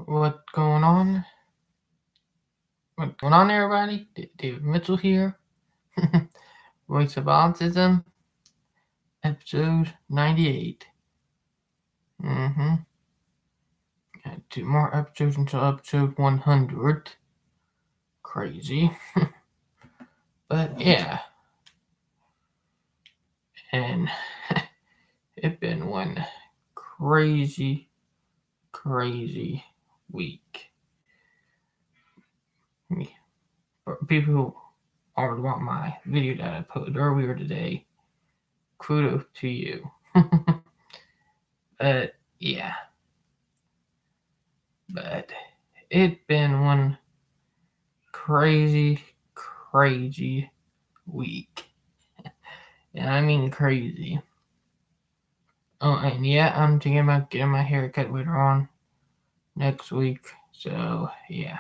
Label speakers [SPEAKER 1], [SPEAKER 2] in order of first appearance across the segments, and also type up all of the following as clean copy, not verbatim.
[SPEAKER 1] What's going on? What's going on, everybody? David Mitchell here. Voice of Autism, episode 98. Mm-hmm. Got 2 more episodes until episode 100. Crazy. But yeah. And it's been one crazy week. For people who already want my video that I posted earlier today, kudos to you. But yeah. But it's been one crazy week. And I mean crazy. Oh, and yeah, I'm thinking about getting my hair cut later on next week. So, yeah.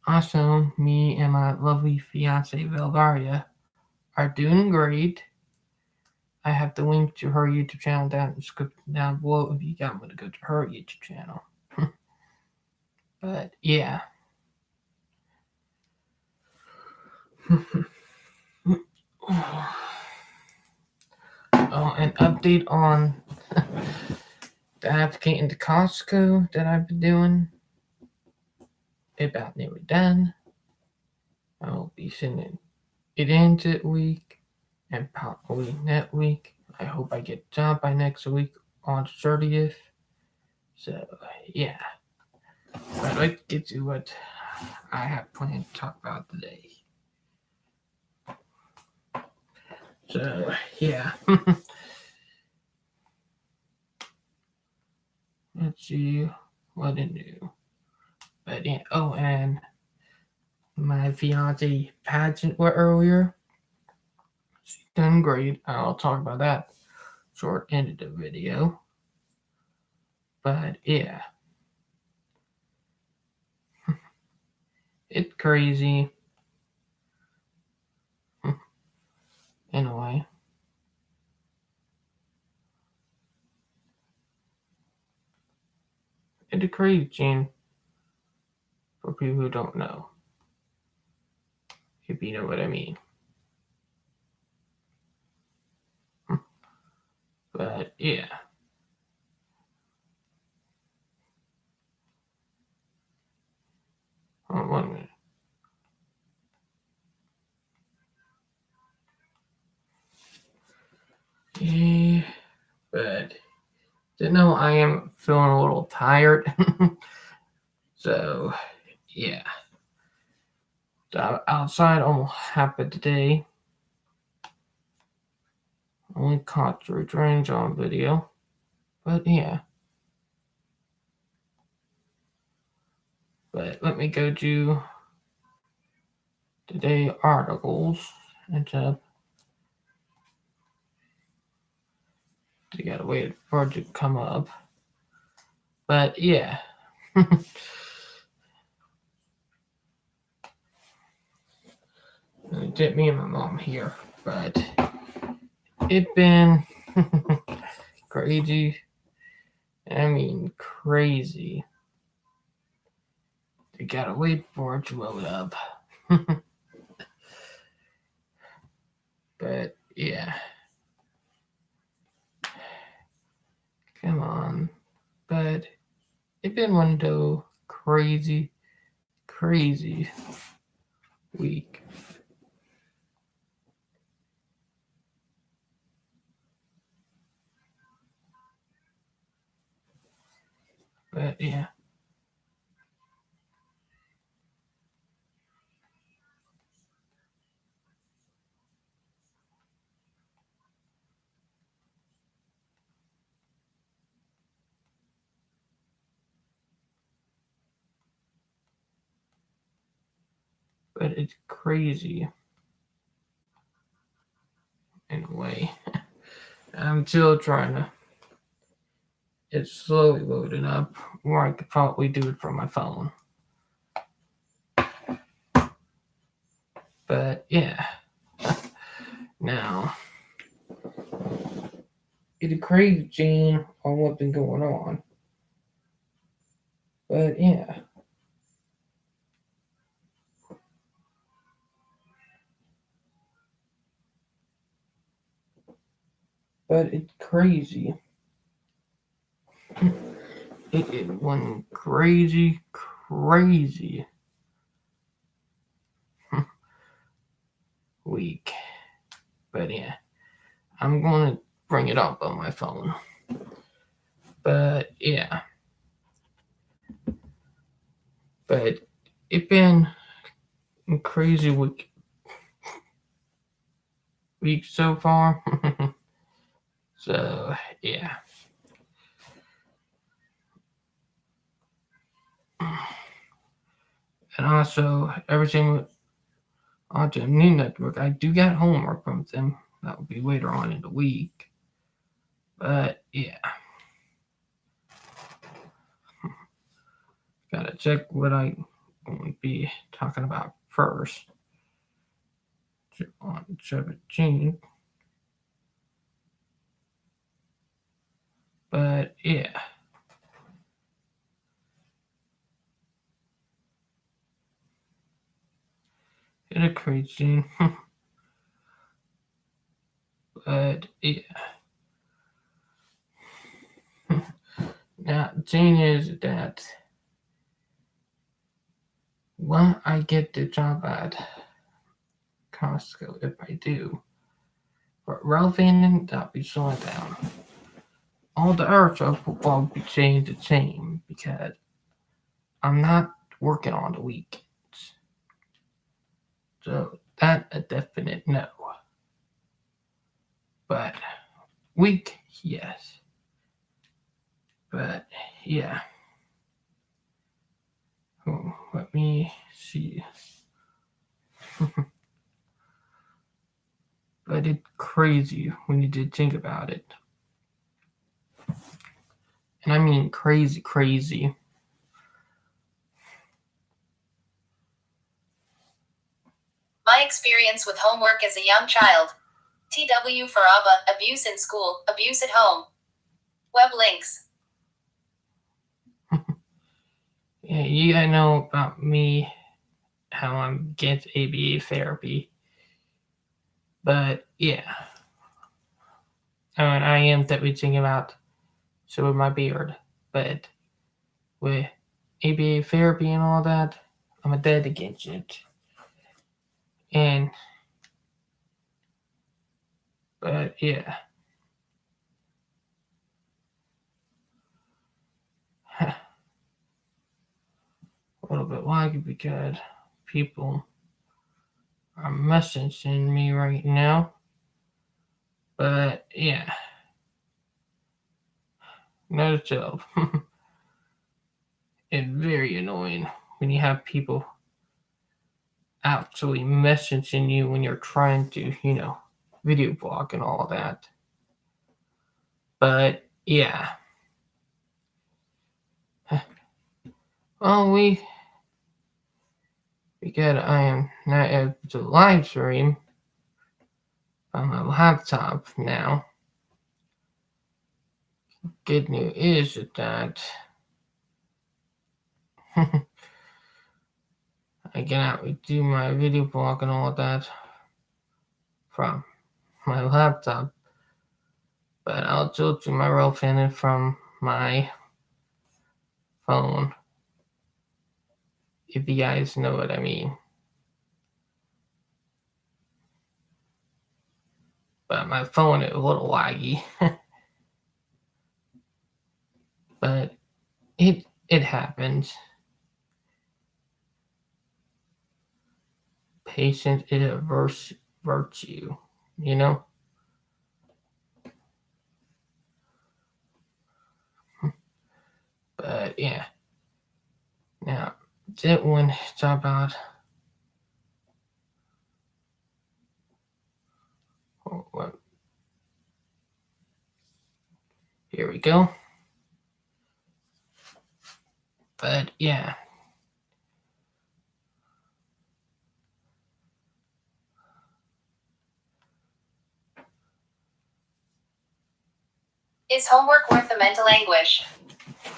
[SPEAKER 1] Also, me and my lovely fiance, Valgaria, are doing great. I have the link to her YouTube channel down in the description down below if you got me to go to her YouTube channel. But, yeah. Oh, an update on the application to Costco that I've been doing. About nearly done. I'll be sending it in this week and probably next week. I hope I get done by next week on the 30th. So, yeah. But let's get to what I have planned to talk about today. So, yeah. Let's see what I do. But yeah, oh, and my fiance pageant were earlier. She's done great. I'll talk about that short end of the video. But yeah. It's crazy. In a way. It's a crazy gene for people who don't know. If you know what I mean. But yeah. Oh, 1 minute. Yeah, but to know I am feeling a little tired. So yeah. So outside almost happened today. Only caught 3 trains on video. But yeah. But let me go to today articles and you gotta wait for it to come up. But yeah. Did me and my mom here, but it been crazy. I mean crazy. You gotta wait for it to load up. But yeah. Come on. But it's been one though crazy week. But yeah. But it's crazy in a way. I'm still trying to. It's slowly loading up, or I could probably do it from my phone. But yeah. Now, it's a crazy change on what's been going on. But yeah. But it's crazy. It went crazy, crazy week. But yeah, I'm gonna bring it up on my phone. But yeah, but it been a crazy week so far. So yeah, and also everything with Autism New Network, I do get homework from them. That will be later on in the week. But yeah, gotta check what I will be talking about first on 17th. But yeah, it's a crazy. But yeah, now the thing is that when I get the job at Costco, if I do, but relevant, that'll be slowing down. All the other stuff will be staying the same because I'm not working on the weekends. So that a definite no. But week, yes. But yeah. Let me see. But it's crazy when you did think about it. And I mean crazy, crazy.
[SPEAKER 2] My experience with homework as a young child. TW for ABBA, abuse in school, abuse at home. Web links.
[SPEAKER 1] Yeah, you gotta know about me, how I'm against ABA therapy. But yeah. I mean, I am definitely thinking about so with my beard. But with ABA therapy and all that, I'm a dead against it. And but yeah. A little bit laggy because people are messaging me right now. But yeah, no joke. It's very annoying when you have people actually messaging you when you're trying to, video blog and all that. But yeah, well, because I am not able to live stream on my laptop now. Good news is that I cannot do my video blog and all that from my laptop, but I'll still do my real fan from my phone, if you guys know what I mean. But my phone is a little laggy, but it happens. Patience is a virtue, you know. But yeah, now that one it's about. Well, here we go. But yeah,
[SPEAKER 2] Is homework worth the mental anguish?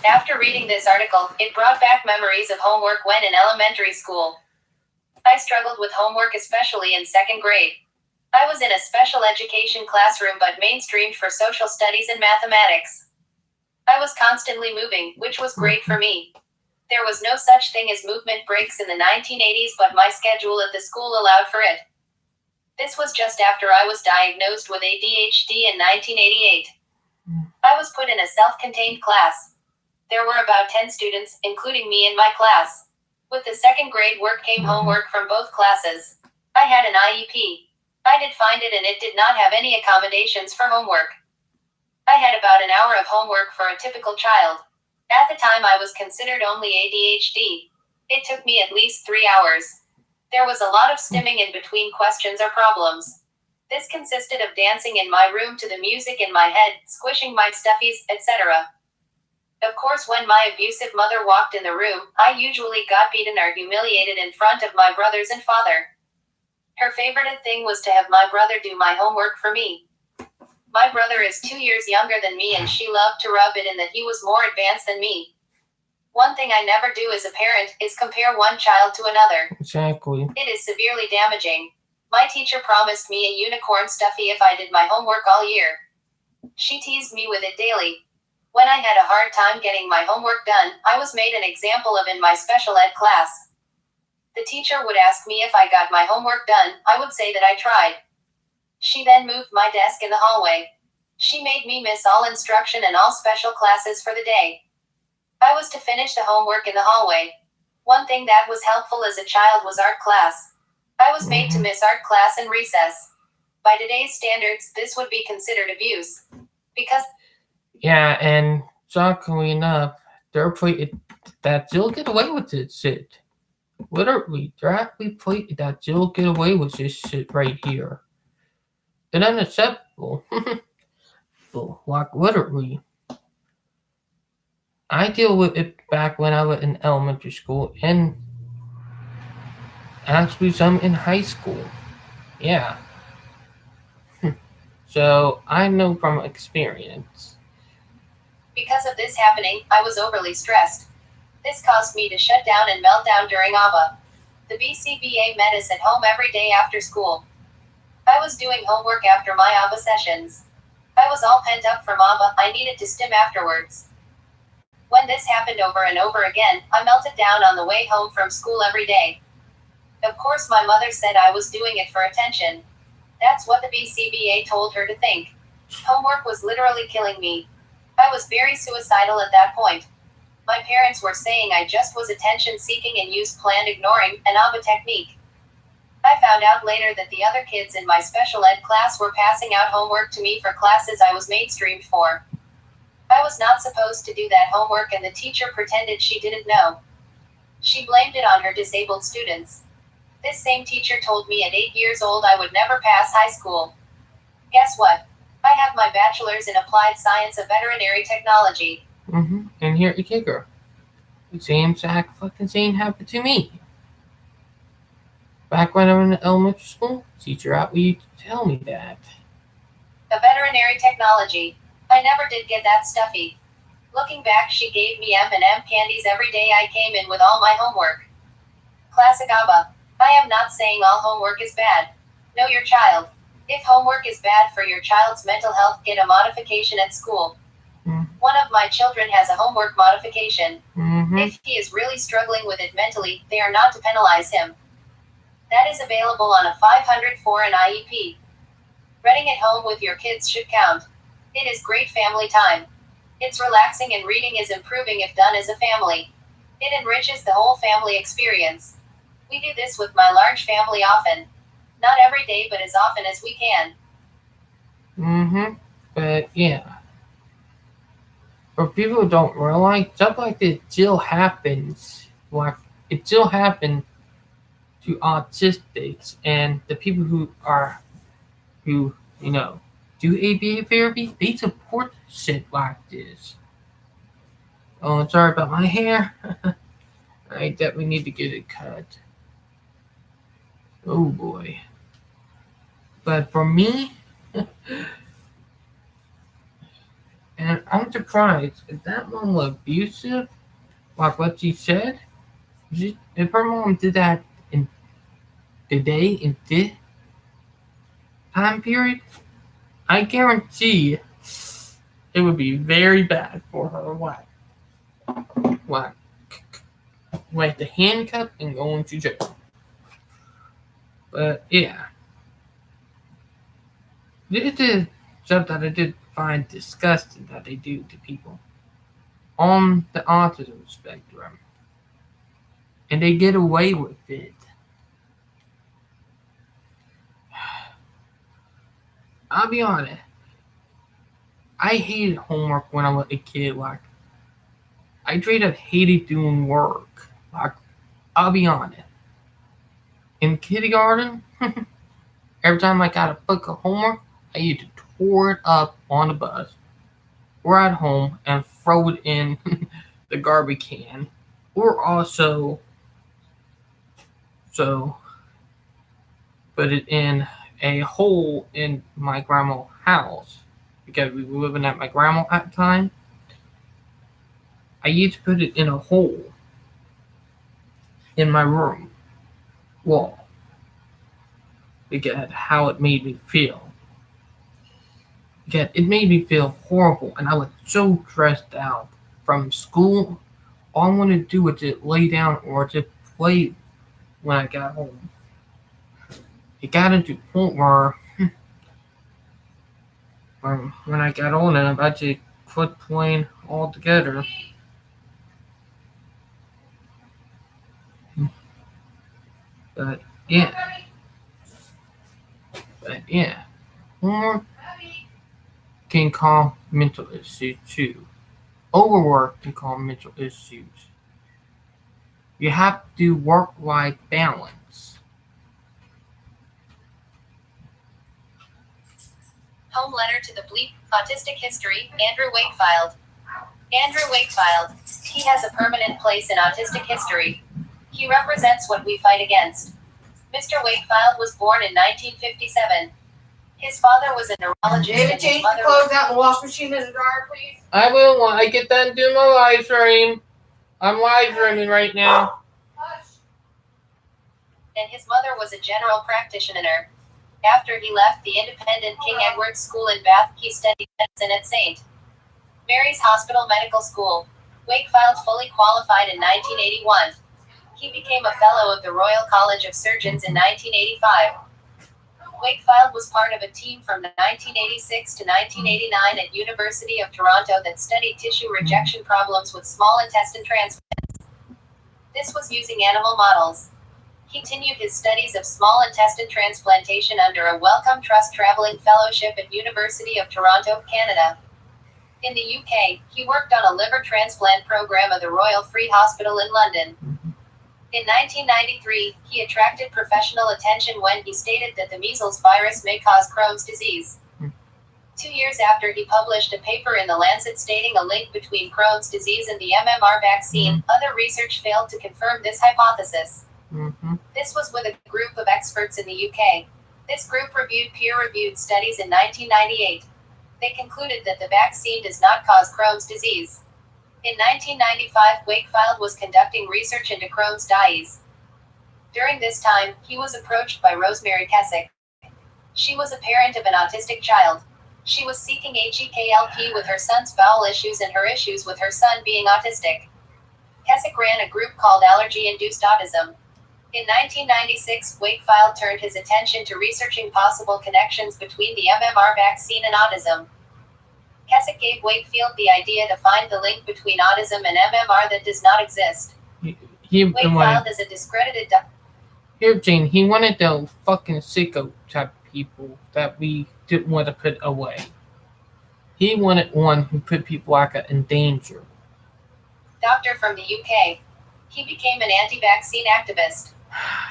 [SPEAKER 2] After reading this article, it brought back memories of homework when in elementary school. I struggled with homework, especially in second grade. I was in a special education classroom but mainstreamed for social studies and mathematics. I was constantly moving, which was great for me. There was no such thing as movement breaks in the 1980s, but my schedule at the school allowed for it. This was just after I was diagnosed with ADHD in 1988. I was put in a self-contained class. There were about 10 students, including me in my class. With the second grade work came homework from both classes. I had an IEP. I did find it, and it did not have any accommodations for homework. I had about an hour of homework for a typical child. At the time, I was considered only ADHD. It took me at least 3 hours. There was a lot of stimming in between questions or problems. This consisted of dancing in my room to the music in my head, squishing my stuffies, etc. Of course, when my abusive mother walked in the room, I usually got beaten or humiliated in front of my brothers and father. Her favorite thing was to have my brother do my homework for me. My brother is 2 years younger than me, and she loved to rub it in that he was more advanced than me. One thing I never do as a parent is compare one child to another.
[SPEAKER 1] Exactly.
[SPEAKER 2] It is severely damaging. My teacher promised me a unicorn stuffy if I did my homework all year. She teased me with it daily. When I had a hard time getting my homework done, I was made an example of in my special ed class. The teacher would ask me if I got my homework done. I would say that I tried. She then moved my desk in the hallway. She made me miss all instruction and all special classes for the day. I was to finish the homework in the hallway. One thing that was helpful as a child was art class. I was made to miss art class and recess. By today's standards, this would be considered abuse. Because
[SPEAKER 1] Yeah, and shockingly enough, they're that you'll get away with this shit. Literally, they're actually play that you'll get away with this shit right here. And unacceptable. Like literally. I deal with it back when I was in elementary school and actually some in high school. Yeah. So I know from experience.
[SPEAKER 2] Because of this happening, I was overly stressed. This caused me to shut down and melt down during ABA. The BCBA met us at home every day after school. I was doing homework after my ABA sessions. I was all pent up from ABA, I needed to stim afterwards. When this happened over and over again, I melted down on the way home from school every day. Of course, my mother said I was doing it for attention. That's what the BCBA told her to think. Homework was literally killing me. I was very suicidal at that point. My parents were saying I just was attention seeking and used planned ignoring, an ABA technique. I found out later that the other kids in my special ed class were passing out homework to me for classes I was mainstreamed for. I was not supposed to do that homework, and the teacher pretended she didn't know. She blamed it on her disabled students. This same teacher told me at 8 years old I would never pass high school. Guess what? I have my bachelor's in applied science of veterinary technology.
[SPEAKER 1] And here the kicker. The same exact fucking thing happened to me. Back when I was in elementary school, teacher out would tell me that.
[SPEAKER 2] A veterinary technology. I never did get that stuffy. Looking back, she gave me M&M candies every day I came in with all my homework. Classic ABBA. I am not saying all homework is bad. Know your child. If homework is bad for your child's mental health, get a modification at school. One of my children has a homework modification. If he is really struggling with it mentally, they are not to penalize him. That is available on a 500 for an IEP. Reading at home with your kids should count. It is great family time. It's relaxing, and reading is improving if done as a family. It enriches the whole family experience. We do this with my large family often. Not every day, but as often as we can.
[SPEAKER 1] But yeah. But people don't realize stuff like this still happens. Like it still happens to autistics and the people who do ABA therapy. They support shit like this. Oh, sorry about my hair. I definitely need to get it cut. Oh boy. But for me, And I'm surprised if that mom was abusive, like what she said. If her mom did that in in this time period, I guarantee it would be very bad for her. Like, like the handcuff and going to jail. But yeah, this is stuff that I did find disgusting that they do to people on the autism spectrum, and they get away with it. I'll be honest, I hated homework when I was a kid. Like, I straight up hated doing work. Like, I'll be honest, in kindergarten, every time I got a book of homework, I used to tore it up on the bus or at home and throw it in the garbage can, or also so put it in a hole in my grandma's house because we were living at my grandma at the time. I used to put it in a hole in my room wall because how it made me feel. Because it made me feel horrible and I was so stressed out from school. All I wanted to do was just lay down or just play when I got home. It got into the point where when I got old enough, I just quit playing altogether. But yeah, but yeah, homework can cause mental issues too. Overwork can cause mental issues. You have to do work-life balance.
[SPEAKER 2] Home letter to the bleep, autistic history, Andrew Wakefield. Andrew Wakefield. He has a permanent place in autistic history. He represents what we fight against. Mr. Wakefield was born in 1957. His father was a neurologist
[SPEAKER 3] David,
[SPEAKER 2] and his
[SPEAKER 3] change the
[SPEAKER 2] mother
[SPEAKER 3] clothes out in the washing machine in the dryer, please.
[SPEAKER 1] I will when I get done doing my live stream. I'm live streaming right now.
[SPEAKER 2] and his mother was a general practitioner. After he left the independent King Edward's School in Bath, he studied medicine at St. Mary's Hospital Medical School. Wakefield fully qualified in 1981. He became a Fellow of the Royal College of Surgeons in 1985. Wakefield was part of a team from 1986 to 1989 at University of Toronto that studied tissue rejection problems with small intestine transplants. This was using animal models. He continued his studies of small intestine transplantation under a Wellcome Trust Travelling Fellowship at University of Toronto, Canada. In the UK, he worked on a liver transplant program of the Royal Free Hospital in London. In 1993, he attracted professional attention when he stated that the measles virus may cause Crohn's disease. 2 years after he published a paper in The Lancet stating a link between Crohn's disease and the MMR vaccine, other research failed to confirm this hypothesis. This was with a group of experts in the UK. This group reviewed peer-reviewed studies in 1998. They concluded that the vaccine does not cause Crohn's disease. In 1995, Wakefield was conducting research into Crohn's disease. During this time, he was approached by Rosemary Kessick. She was a parent of an autistic child. She was seeking HEKLP with her son's bowel issues and her issues with her son being autistic. Kessick ran a group called Allergy-Induced Autism. In 1996, Wakefield turned his attention to researching possible connections between the MMR vaccine and autism. Kessick gave Wakefield the idea to find the link between autism and MMR that does not exist. Wakefield is a discredited
[SPEAKER 1] Here, Jane, he wanted those fucking sicko type people that we didn't want to put away. He wanted one who put people like in danger.
[SPEAKER 2] doctor from the UK. He became an anti-vaccine activist.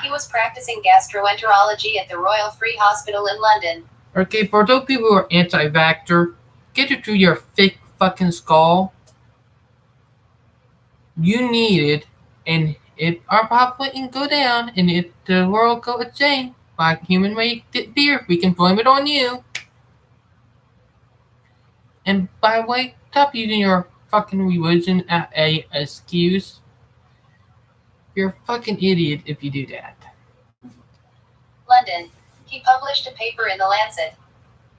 [SPEAKER 2] He was practicing gastroenterology at the Royal Free Hospital in London.
[SPEAKER 1] Okay, for those people who are anti-vaxxer, get it through your thick fucking skull. You need it, and if our population go down, and if the world go extinct, like human race deer, we can blame it on you. And by the way, stop using your fucking religion as a excuse. You're a fucking idiot if you do that.
[SPEAKER 2] London. He published a paper in The Lancet.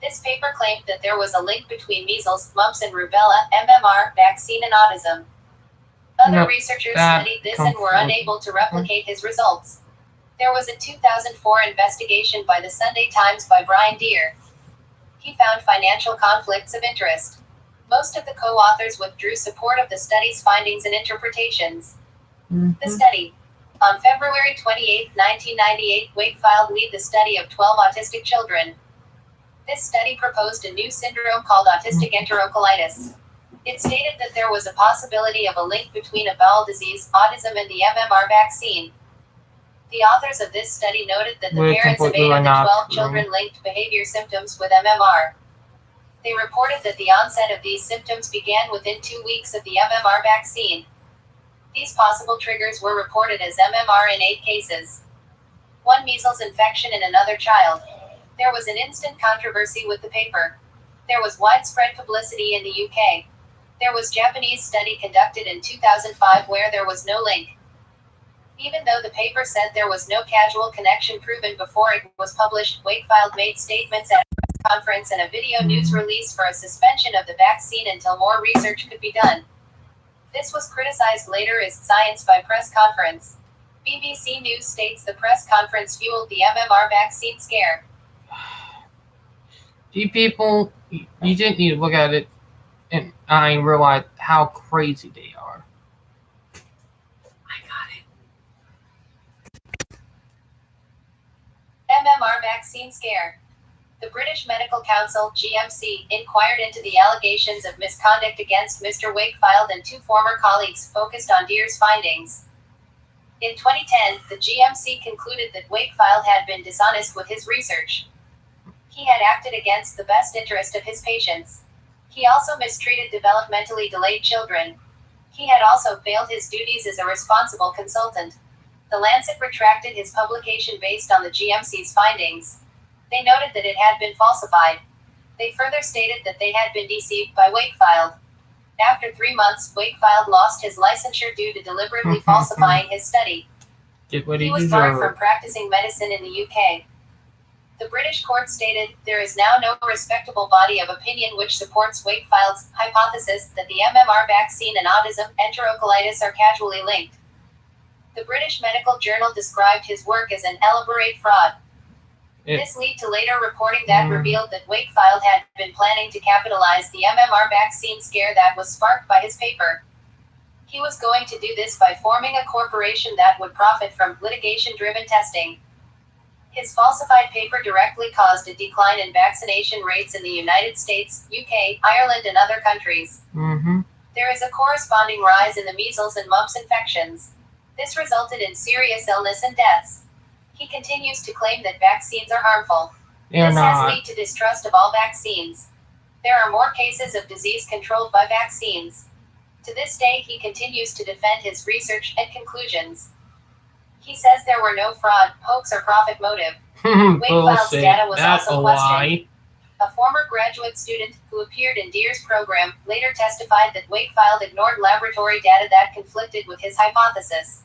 [SPEAKER 2] This paper claimed that there was a link between measles, mumps and rubella, MMR, vaccine and autism. Other researchers studied this and were unable to replicate his results. There was a 2004 investigation by the Sunday Times by Brian Deere. He found financial conflicts of interest. Most of the co-authors withdrew support of the study's findings and interpretations. The study. On February 28, 1998, Wakefield led the study of 12 autistic children. This study proposed a new syndrome called autistic enterocolitis. It stated that there was a possibility of a link between a bowel disease, autism, and the MMR vaccine. The authors of this study noted that the parents of 8 of the 12 children linked behavior symptoms with MMR. They reported that the onset of these symptoms began within 2 weeks of the MMR vaccine. These possible triggers were reported as MMR in 8 cases. 1 measles infection in another child. There was an instant controversy with the paper. There was widespread publicity in the UK. There was Japanese study conducted in 2005 where there was no link. Even though the paper said there was no causal connection proven before it was published, Wakefield made statements at a press conference and a video news release for a suspension of the vaccine until more research could be done. This was criticized later as science by press conference. BBC News states the press conference fueled the MMR vaccine scare.
[SPEAKER 1] You people, you didn't need to look at it and I realized how crazy they are. I got it.
[SPEAKER 2] MMR vaccine scare. The British Medical Council, GMC, inquired into the allegations of misconduct against Mr. Wakefield and 2 former colleagues, focused on Deere's findings. In 2010, the GMC concluded that Wakefield had been dishonest with his research. He had acted against the best interest of his patients. He also mistreated developmentally delayed children. He had also failed his duties as a responsible consultant. The Lancet retracted his publication based on the GMC's findings. They noted that it had been falsified. They further stated that they had been deceived by Wakefield. After 3 months, Wakefield lost his licensure due to deliberately falsifying his study. He was barred from practicing medicine in the UK. The British court stated, there is now no respectable body of opinion which supports Wakefield's hypothesis that the MMR vaccine and autism, enterocolitis are causally linked. The British Medical Journal described his work as an elaborate fraud. This led to later reporting that revealed that Wakefield had been planning to capitalize the MMR vaccine scare that was sparked by his paper. He was going to do this by forming a corporation that would profit from litigation-driven testing. His falsified paper directly caused a decline in vaccination rates in the United States, UK, Ireland, and other countries. There is a corresponding rise in the measles and mumps infections. This resulted in serious illness and deaths. He continues to claim that vaccines are harmful. This has led to distrust of all vaccines. There are more cases of disease controlled by vaccines. To this day, he continues to defend his research and conclusions. He says there were no fraud, hoax, or profit motive. Wakefield's data was also questioned. A former graduate student, who appeared in Deere's program, later testified that Wakefield ignored laboratory data that conflicted with his hypothesis.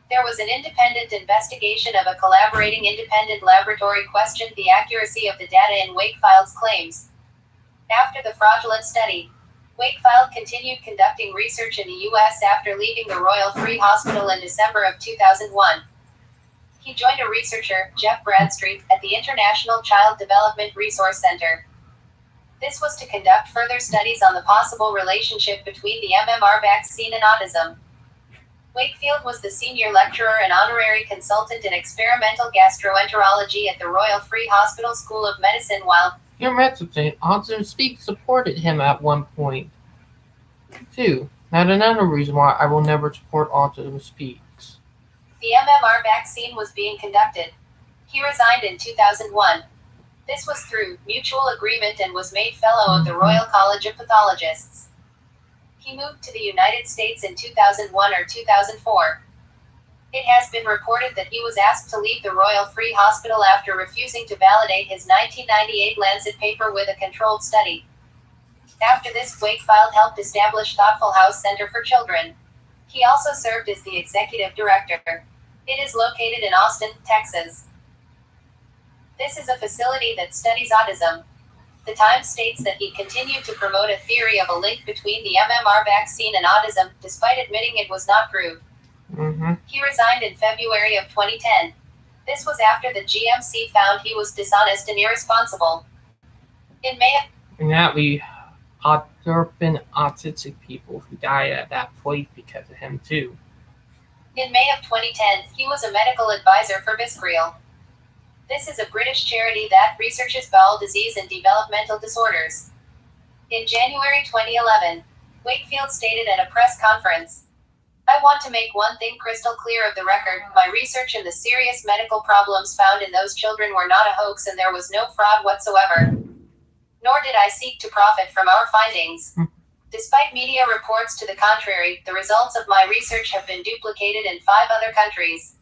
[SPEAKER 2] There was an independent investigation of a collaborating independent laboratory questioned the accuracy of the data in Wakefield's claims. After the fraudulent study, Wakefield continued conducting research in the U.S. after leaving the Royal Free Hospital in December of 2001. He joined a researcher, Jeff Bradstreet, at the International Child Development Resource Center. This was to conduct further studies on the possible relationship between the MMR vaccine and autism. Wakefield was the senior lecturer and honorary consultant in experimental gastroenterology at the Royal Free Hospital School of Medicine while
[SPEAKER 1] Your messaging, Autism Speak supported him at one point, too. Not another reason why I will never support Autism Speaks.
[SPEAKER 2] the MMR vaccine was being conducted. He resigned in 2001. This was through mutual agreement and was made Fellow of the Royal College of Pathologists. He moved to the United States in 2001 or 2004. It has been reported that he was asked to leave the Royal Free Hospital after refusing to validate his 1998 Lancet paper with a controlled study. After this, Wakefield helped establish Thoughtful House Center for Children. He also served as the executive director. It is located in Austin, Texas. This is a facility that studies autism. The Times states that he continued to promote a theory of a link between the MMR vaccine and autism, despite admitting it was not proved. He resigned in February of 2010. This was after the GMC found he was dishonest and irresponsible. In May of
[SPEAKER 1] And that there have been autistic people who died at that point because of him too.
[SPEAKER 2] In May of 2010, he was a medical advisor for Viscril. This is a British charity that researches bowel disease and developmental disorders. In January 2011, Wakefield stated at a press conference, "I want to make one thing crystal clear of the record. My research and the serious medical problems found in those children were not a hoax and there was no fraud whatsoever. Nor did I seek to profit from our findings. Despite media reports to the contrary, the results of my research have been duplicated in 5 other countries.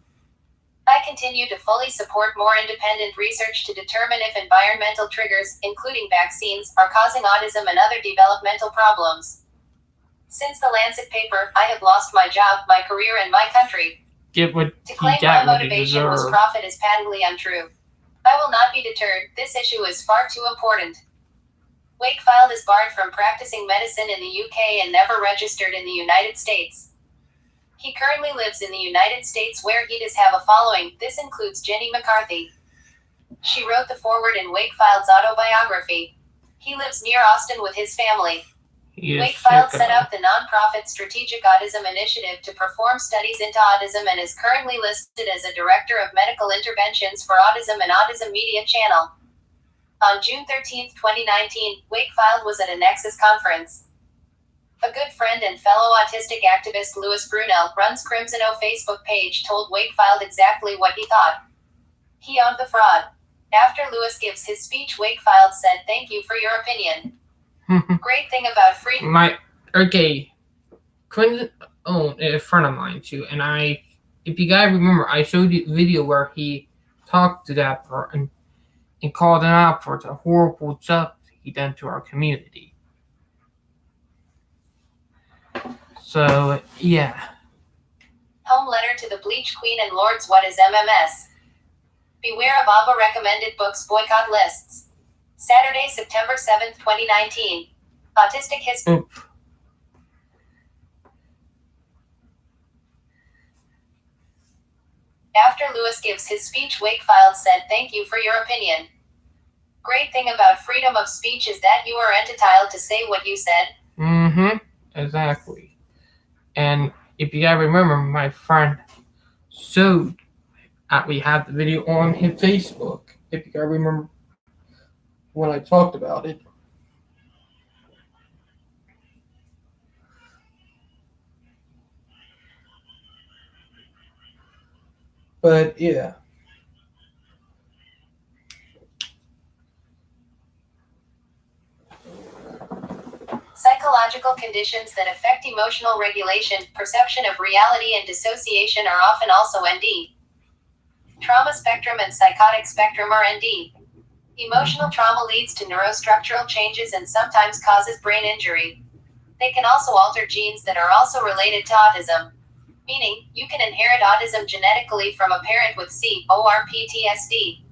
[SPEAKER 2] I continue to fully support more independent research to determine if environmental triggers, including vaccines, are causing autism and other developmental problems. Since the Lancet paper, I have lost my job, my career, and my country.
[SPEAKER 1] Get what
[SPEAKER 2] To
[SPEAKER 1] he
[SPEAKER 2] claim my
[SPEAKER 1] got what he
[SPEAKER 2] motivation was
[SPEAKER 1] deserved.
[SPEAKER 2] profit is patently untrue. I will not be deterred. This issue is far too important." Wakefield is barred from practicing medicine in the UK and never registered in the United States. He currently lives in the United States where he does have a following. This includes Jenny McCarthy. She wrote the foreword in Wakefield's autobiography. He lives near Austin with his family.
[SPEAKER 1] He is
[SPEAKER 2] Wakefield
[SPEAKER 1] sick
[SPEAKER 2] set
[SPEAKER 1] of
[SPEAKER 2] up the nonprofit Strategic Autism Initiative to perform studies into autism and is currently listed as a Director of Medical Interventions for Autism and Autism Media Channel. On June 13, 2019, Wakefield was at a Nexus conference. A good friend and fellow autistic activist Louis Brunel runs Crimson O Facebook page told Wakefield exactly what he thought. He owned the fraud. After Louis gives his speech, Wakefield said, "Thank you for your opinion. Great thing about freedom."
[SPEAKER 1] Quentin owned a friend of mine too, and if you guys remember, I showed you a video where he talked to that person and called him out for the horrible stuff he done to our community. So, yeah.
[SPEAKER 2] Home letter to the Bleach Queen and Lords. What is MMS? Beware of ABBA recommended books boycott lists. Saturday, September 7th, 2019. Autistic history. After Louis gives his speech, Wakefield said, "Thank you for your opinion. Great thing about freedom of speech is that you are entitled to say what you said."
[SPEAKER 1] Exactly. And if you guys remember, my friend showed we have the video on his Facebook. If you guys remember when I talked about it. But yeah.
[SPEAKER 2] Psychological conditions that affect emotional regulation, perception of reality, and dissociation are often also ND. Trauma spectrum and psychotic spectrum are ND. Emotional trauma leads to neurostructural changes and sometimes causes brain injury. They can also alter genes that are also related to autism. Meaning, you can inherit autism genetically from a parent with CORPTSD.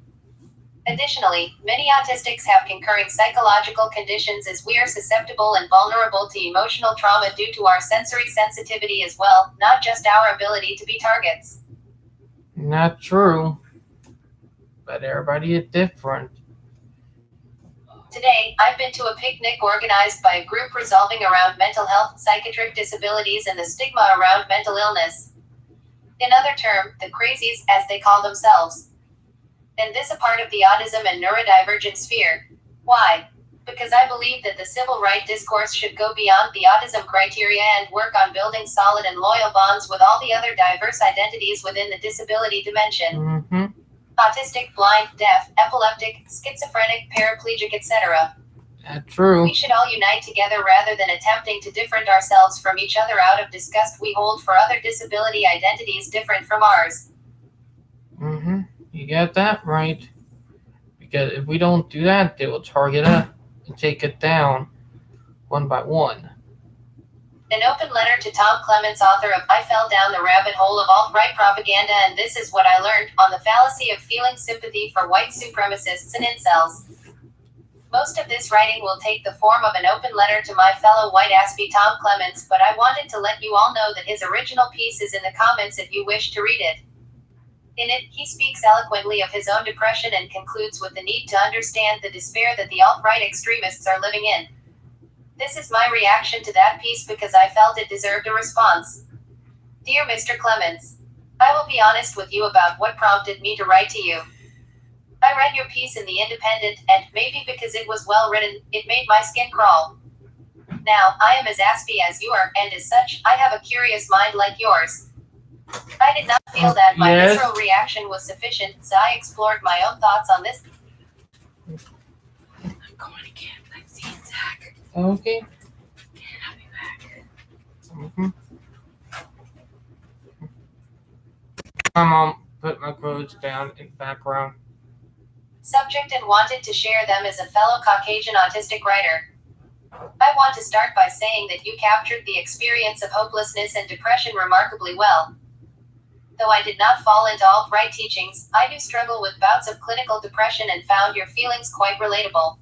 [SPEAKER 2] Additionally, many autistics have concurring psychological conditions as we are susceptible and vulnerable to emotional trauma due to our sensory sensitivity as well, not just our ability to be targets.
[SPEAKER 1] Not true. But everybody is different.
[SPEAKER 2] Today, I've been to a picnic organized by a group resolving around mental health, psychiatric disabilities, and the stigma around mental illness. In other terms, the crazies, as they call themselves. And this a part of the autism and neurodivergent sphere. Why? Because I believe that the civil rights discourse should go beyond the autism criteria and work on building solid and loyal bonds with all the other diverse identities within the disability dimension. Autistic, blind, deaf, epileptic, schizophrenic, paraplegic, etc.
[SPEAKER 1] That's true.
[SPEAKER 2] We should all unite together rather than attempting to different ourselves from each other out of disgust we hold for other disability identities different from ours.
[SPEAKER 1] You got that right. Because if we don't do that, they will target us and take it down. one by one.
[SPEAKER 2] An open letter to Tom Clements, author of I Fell Down the Rabbit Hole of Alt-Right Propaganda and This Is What I Learned, on the fallacy of feeling sympathy for white supremacists and incels. Most of this writing will take the form of an open letter to my fellow white aspie Tom Clements, but I wanted to let you all know that his original piece is in the comments if you wish to read it. In it, he speaks eloquently of his own depression and concludes with the need to understand the despair that the alt-right extremists are living in. This is my reaction to that piece because I felt it deserved a response. Dear Mr. Clements, I will be honest with you about what prompted me to write to you. I read your piece in The Independent, and, maybe because it was well written, it made my skin crawl. Now, I am as aspie as you are, and as such, I have a curious mind like yours. I did not feel that my
[SPEAKER 1] Yes.
[SPEAKER 2] visceral reaction was sufficient, so I explored my own thoughts on this.
[SPEAKER 3] I'm going again. I've seen Zach.
[SPEAKER 1] Okay.
[SPEAKER 3] And I'll be back.
[SPEAKER 1] Mm-hmm. My mom put my clothes down in the background.
[SPEAKER 2] Subject and wanted to share them as a fellow Caucasian autistic writer. I want to start by saying that you captured the experience of hopelessness and depression remarkably well. Though I did not fall into alt-right teachings, I do struggle with bouts of clinical depression and found your feelings quite relatable.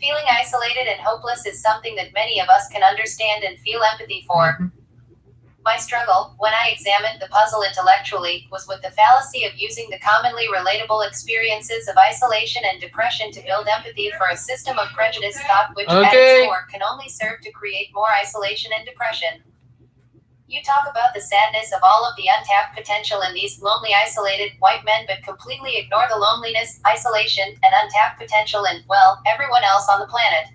[SPEAKER 2] Feeling isolated and hopeless is something that many of us can understand and feel empathy for.
[SPEAKER 1] Mm-hmm.
[SPEAKER 2] My struggle, when I examined the puzzle intellectually, was with the fallacy of using the commonly relatable experiences of isolation and depression to build empathy for a system of prejudice thought which, at its core, can only serve to create more isolation and depression. You talk about the sadness of all of the untapped potential in these lonely, isolated, white men, but completely ignore the loneliness, isolation, and untapped potential in, well, everyone else on the planet.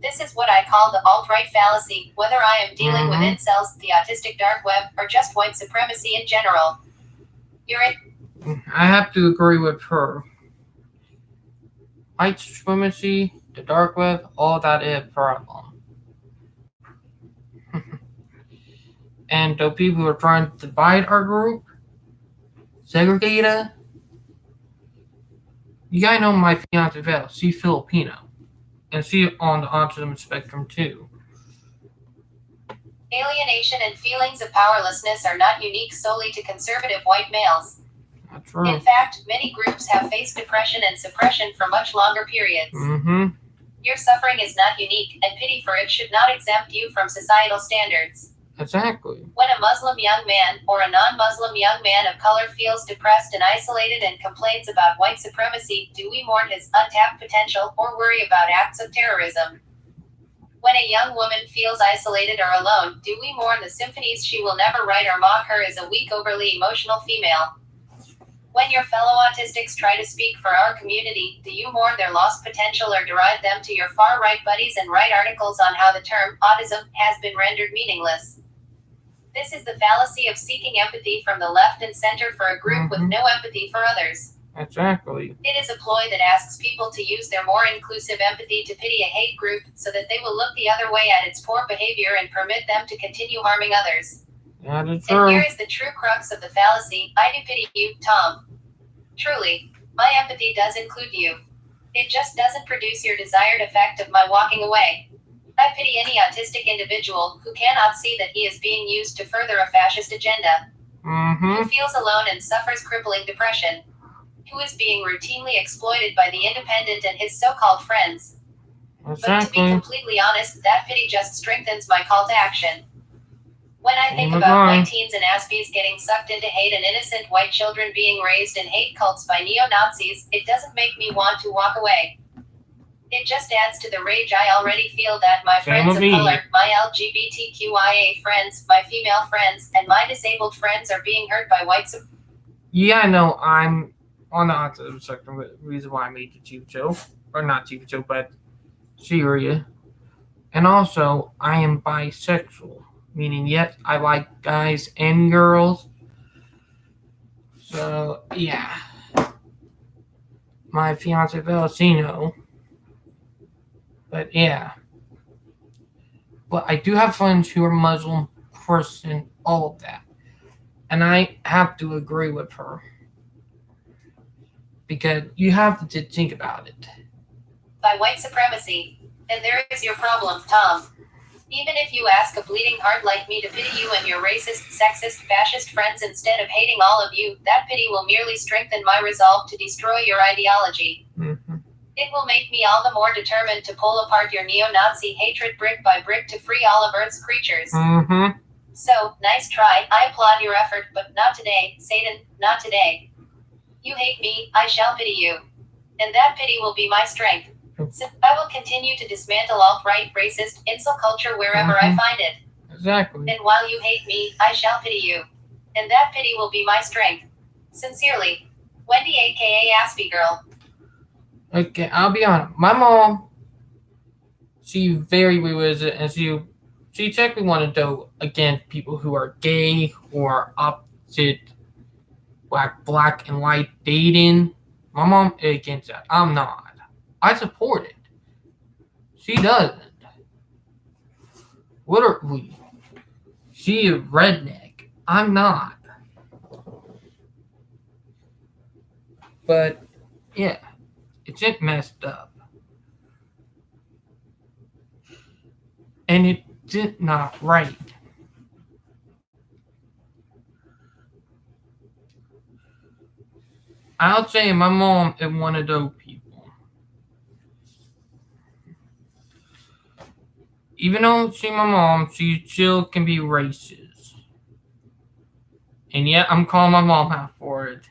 [SPEAKER 2] This is what I call the alt-right fallacy, whether I am dealing with incels, the autistic dark web, or just white supremacy in general.
[SPEAKER 1] I have to agree with her. White supremacy, the dark web, all that is a problem. And the people who are trying to divide our group, segregate us, you gotta know my fiance Val, she's Filipino. And she's on the autism spectrum too.
[SPEAKER 2] Alienation and feelings of powerlessness are not unique solely to conservative white males.
[SPEAKER 1] That's true.
[SPEAKER 2] In fact, many groups have faced depression and suppression for much longer periods.
[SPEAKER 1] Mm-hmm.
[SPEAKER 2] Your suffering is not unique, and pity for it should not exempt you from societal standards.
[SPEAKER 1] Exactly.
[SPEAKER 2] When a Muslim young man, or a non-Muslim young man of color feels depressed and isolated and complains about white supremacy, do we mourn his untapped potential, or worry about acts of terrorism? When a young woman feels isolated or alone, do we mourn the symphonies she will never write or mock her as a weak, overly emotional female? When your fellow autistics try to speak for our community, do you mourn their lost potential or deride them to your far-right buddies and write articles on how the term autism has been rendered meaningless? This is the fallacy of seeking empathy from the left and center for a group with no empathy for others.
[SPEAKER 1] Exactly.
[SPEAKER 2] It is a ploy that asks people to use their more inclusive empathy to pity a hate group, so that they will look the other way at its poor behavior and permit them to continue harming others.
[SPEAKER 1] That is
[SPEAKER 2] And
[SPEAKER 1] true.
[SPEAKER 2] here is the true crux of the fallacy: I do pity you, Tom. Truly, my empathy does include you. It just doesn't produce your desired effect of my walking away. I pity any autistic individual who cannot see that he is being used to further a fascist agenda, who feels alone and suffers crippling depression, who is being routinely exploited by the independent and his so-called friends. But to be completely honest, that pity just strengthens my call to action. When I think about white teens and aspies getting sucked into hate and innocent white children being raised in hate cults by neo-Nazis, it doesn't make me want to walk away. It just adds to the rage I already feel that my friends of color, my LGBTQIA friends, my female friends, and my disabled friends are being hurt by white supremacy.
[SPEAKER 1] Yeah, I know I'm on the autism spectrum, but the reason why I made the TV show, or not TV show, but series. And also, I am bisexual, meaning yes, I like guys and girls. So, yeah. My fiance Valentino. But yeah. But I do have friends who are Muslim, Christian, all of that. And I have to agree with her. Because you have to think about it.
[SPEAKER 2] By white supremacy. And there is your problem, Tom. Even if you ask a bleeding heart like me to pity you and your racist, sexist, fascist friends instead of hating all of you, that pity will merely strengthen my resolve to destroy your ideology.
[SPEAKER 1] Mm-hmm.
[SPEAKER 2] It will make me all the more determined to pull apart your neo-Nazi hatred brick by brick to free all of Earth's creatures.
[SPEAKER 1] Mm-hmm.
[SPEAKER 2] So, nice try, I applaud your effort, but not today, Satan, not today. You hate me, I shall pity you. And that pity will be my strength. So I will continue to dismantle alt-right, racist, incel culture wherever I find it.
[SPEAKER 1] Exactly.
[SPEAKER 2] And while you hate me, I shall pity you. And that pity will be my strength. Sincerely, Wendy aka Aspie Girl.
[SPEAKER 1] Okay, I'll be honest. My mom, she very was it, and she technically wanted to go against people who are gay or opposite black and white dating. My mom is against that. I'm not. I support it. She doesn't. Literally. She is redneck. I'm not. But yeah, it's just messed up. And it's just not right. I'll say my mom is one of those people. Even though she's my mom, she still can be racist. And yet I'm calling my mom out for it.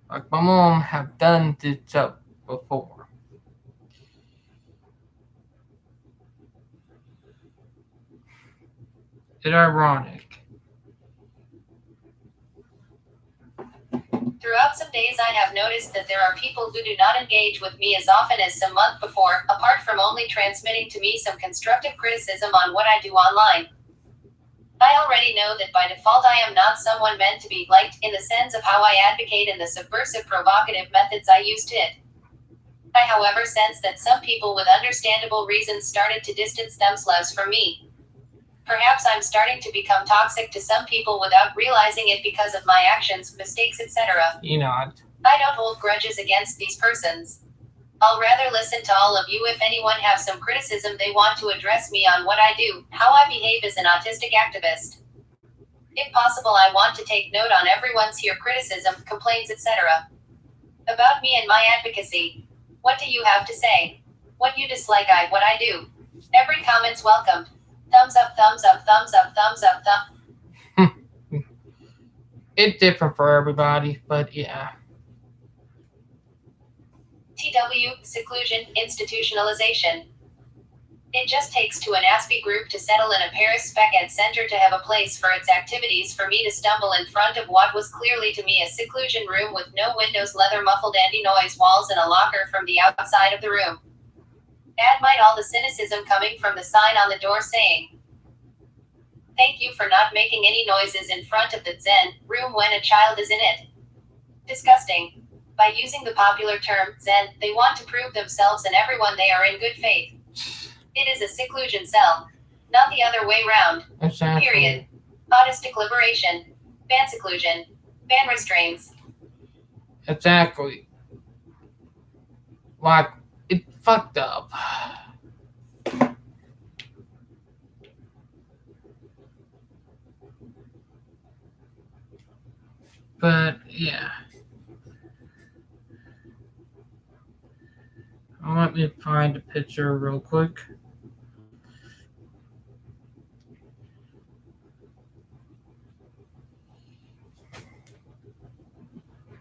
[SPEAKER 1] Like my mom have done this stuff before. It's ironic.
[SPEAKER 2] Throughout some days I have noticed that there are people who do not engage with me as often as some month before, apart from only transmitting to me some constructive criticism on what I do online. I already know that by default I am not someone meant to be liked, in the sense of how I advocate and the subversive provocative methods I use to it. I however sense that some people with understandable reasons started to distance themselves from me. Perhaps I'm starting to become toxic to some people without realizing it because of my actions, mistakes, etc.
[SPEAKER 1] You know,
[SPEAKER 2] I don't hold grudges against these persons. I'll rather listen to all of you if anyone have some criticism they want to address me on what I do, how I behave as an autistic activist. If possible, I want to take note on everyone's here criticism, complaints, etc. about me and my advocacy. What do you have to say? What you dislike, what I do. Every comment's welcomed. Thumbs up, thumbs up, thumbs up, thumbs up,
[SPEAKER 1] it's different for everybody, but yeah.
[SPEAKER 2] TW, seclusion, institutionalization. It just takes to an Aspie group to settle in a Paris spec ed center to have a place for its activities for me to stumble in front of what was clearly to me a seclusion room with no windows, leather muffled anti-noise walls, and a locker from the outside of the room. Add might all the cynicism coming from the sign on the door saying, "Thank you for not making any noises in front of the Zen room when a child is in it." Disgusting. By using the popular term, Zen, they want to prove themselves and everyone they are in good faith. It is a seclusion cell. Not the other way round.
[SPEAKER 1] Exactly.
[SPEAKER 2] Period. Autistic liberation. Ban seclusion. Ban restraints.
[SPEAKER 1] Exactly. Like, it's fucked up. But yeah. Let me find a picture real quick.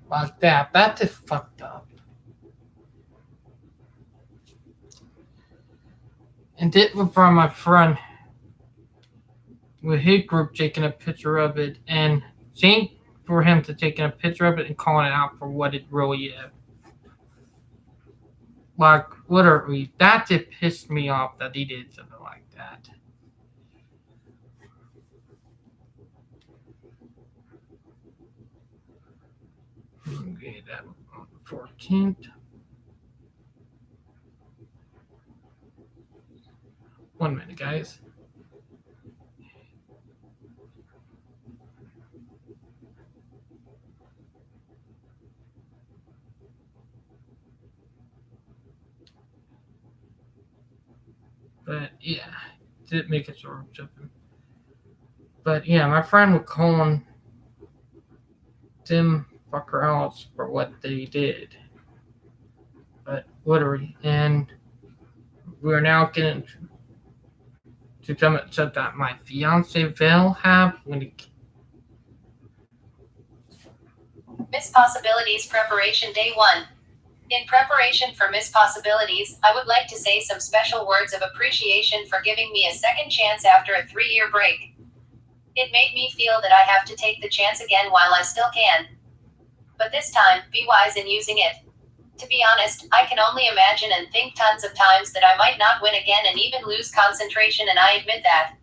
[SPEAKER 1] Like that. That is fucked up. And this was from my friend with his group taking a picture of it, and same for him to taking a picture of it and calling it out for what it really is. Like, literally, that just pissed me off that he did something like that. Okay, that was on the 14th. 1 minute, guys. But yeah, did make it sort of something. But yeah, my friend was calling them fucker else for what they did. But literally, and we're now getting to some stuff that my fiance will have when he.
[SPEAKER 2] Miss Possibilities Preparation Day 1. In preparation for Miss Possibilities, I would like to say some special words of appreciation for giving me a second chance after a 3-year break. It made me feel that I have to take the chance again while I still can. But this time, be wise in using it. To be honest, I can only imagine and think tons of times that I might not win again and even lose concentration, and I admit that.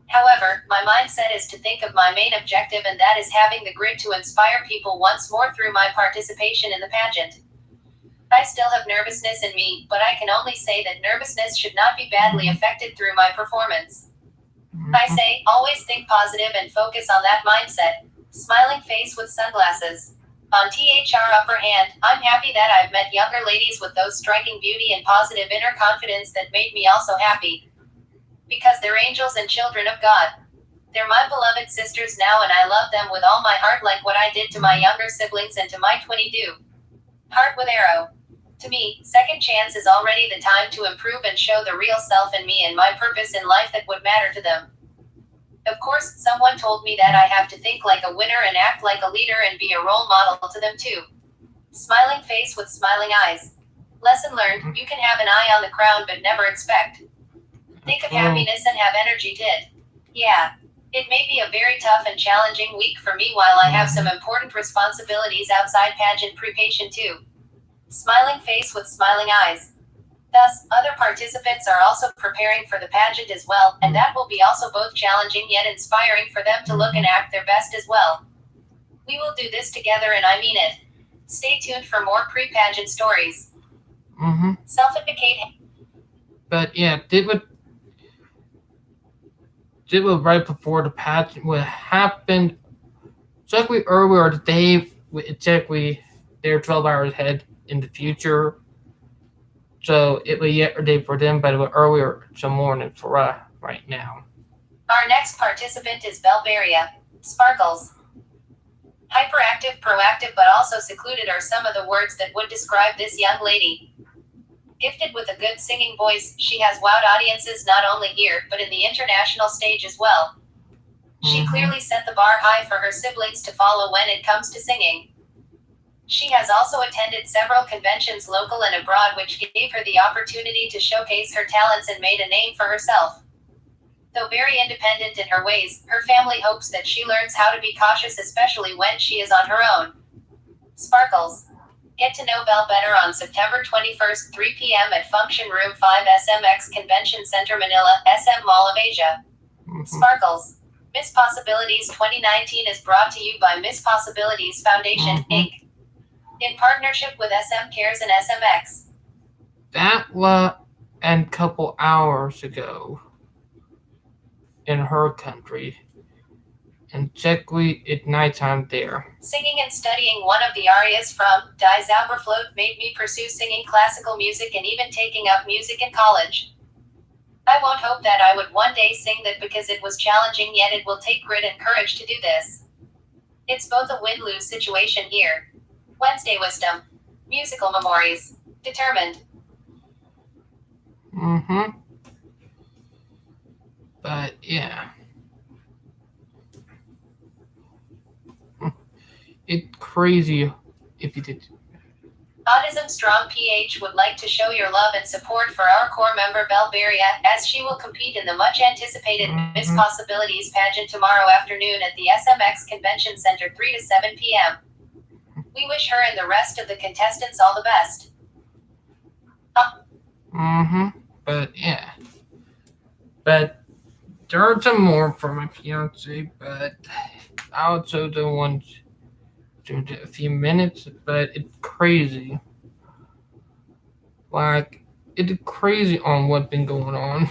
[SPEAKER 2] However, my mindset is to think of my main objective, and that is having the grit to inspire people once more through my participation in the pageant. I still have nervousness in me, but I can only say that nervousness should not be badly affected through my performance. I say, always think positive and focus on that mindset. Smiling face with sunglasses. On THR upper hand, I'm happy that I've met younger ladies with those striking beauty and positive inner confidence that made me also happy. Because they're angels and children of God. They're my beloved sisters now, and I love them with all my heart, like what I did to my younger siblings and to my twinny do. Heart with arrow. To me, second chance is already the time to improve and show the real self in me and my purpose in life that would matter to them. Of course, someone told me that I have to think like a winner and act like a leader and be a role model to them too. Smiling face with smiling eyes. Lesson learned, you can have an eye on the crown but never expect. Think of happiness and have energy did. Yeah. It may be a very tough and challenging week for me while I have some important responsibilities outside pageant preparation too. Smiling face with smiling eyes. Thus, other participants are also preparing for the pageant as well, and that will be also both challenging yet inspiring for them to look and act their best as well. We will do this together, and I mean it. Stay tuned for more pre-pageant stories. Self-advocate.
[SPEAKER 1] But yeah, did what right before the pageant what happened exactly earlier today. Exactly, they're 12 hours ahead in the future. So it was yesterday for them, but it was earlier some morning for us right now.
[SPEAKER 2] Our next participant is Belvaria. Sparkles. Hyperactive, proactive, but also secluded are some of the words that would describe this young lady. Gifted with a good singing voice, she has wowed audiences not only here, but in the international stage as well. She clearly set the bar high for her siblings to follow when it comes to singing. She has also attended several conventions local and abroad, which gave her the opportunity to showcase her talents and made a name for herself. Though very independent in her ways, her family hopes that she learns how to be cautious, especially when she is on her own. Sparkles. Get to know Belle better on September 21st, 3 p.m. at Function Room 5 SMX Convention Center, Manila, SM Mall of Asia. Sparkles. Miss Possibilities 2019 is brought to you by Miss Possibilities Foundation, Inc. in partnership with SM Cares and SMX.
[SPEAKER 1] That was a couple hours ago in her country, and technically it's nighttime there.
[SPEAKER 2] Singing and studying one of the arias from Die Zauberflöte made me pursue singing classical music and even taking up music in college. I won't hope that I would one day sing that because it was challenging, yet it will take grit and courage to do this. It's both a win-lose situation here. Wednesday Wisdom. Musical memories. Determined.
[SPEAKER 1] But yeah. It's crazy if you did.
[SPEAKER 2] Autism Strong PH would like to show your love and support for our core member Belvaria, as she will compete in the much anticipated Miss Possibilities pageant tomorrow afternoon at the SMX Convention Center 3 to 7 p.m. We wish her and the rest of the contestants all the best.
[SPEAKER 1] But yeah. But there's some more for my fiance, but I also don't want to do a few minutes, but it's crazy. Like, it's crazy on what's been going on.